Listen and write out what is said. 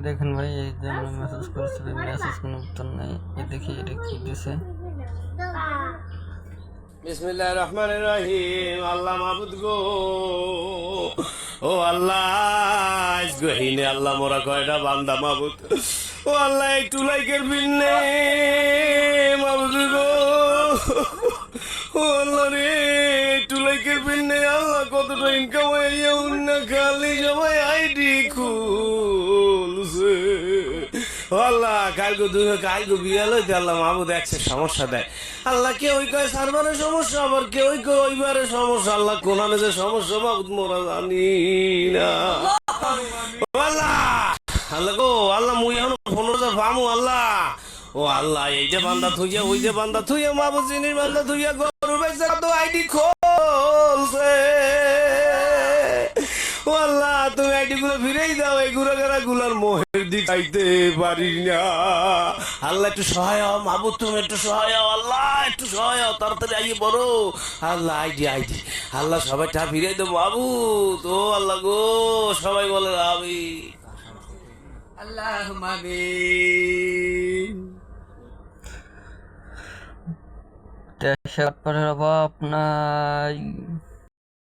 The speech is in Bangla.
দেখেন ভাই, এই জন্য মেসেজ করেছিল, মেসেজ কোনো উত্তর নেই। দেখি এটা কি দিছে। বিসমিল্লাহির রহমানির রহিম। আল্লাহ মাবুদ গো, ও আল্লাহ, গহিনে আল্লাহ মোরা কয়টা বান্দা মাবুদ, ও আল্লাহ একটু লাইকের বিন্নে মাবুদ গো, ও আল্লাহ রে, একটু লাইকের বিন্নে আল্লাহ কতটা ইনকাম হয়ে উন্না খালি সবাই আইডি খুলছে। আল্লাহ কালকে বিয়াল হইতে আল্লাহ মাহবুদ একসে সমস্যা দেয়। আল্লাহ কে ওই কয় সার্ভারের সমস্যা, আবার কে ওই কয় ওইবারের সমস্যা। আল্লাহ কোনানে যে সমস্যা মাহবুদ মোরা জানি না। আল্লাহ আল্লাহ গো, আল্লাহ মুই এখন 15,000 পামু আল্লাহ। ও আল্লাহ, এই যে বান্দা থুইয়া ওই যে বান্দা থুইয়া মাহবুদ জিনিস বান্দা থুইয়া গরু বেচা তো আইডি খোলছে। ও আল্লাহ, তুমি আইডি গুলো ফিরেই দাও, এই গুড়াগাড়া গুলার মোহের দিক চাইতে পারি না। আল্লাহ একটু সহায় হও মাহবুদ, তুমি একটু সহায় হও আল্লাহ, একটু সহায় হও, তাড়াতাড়ি আইয়ে বড় আল্লাহ আইডি আল্লাহ সবাই টা ফিরে দেবো মাহবুদ। ও আল্লাহ গো, সবাই বলে আমি আল্লাহ আমিন। টাকার অভাব নাই।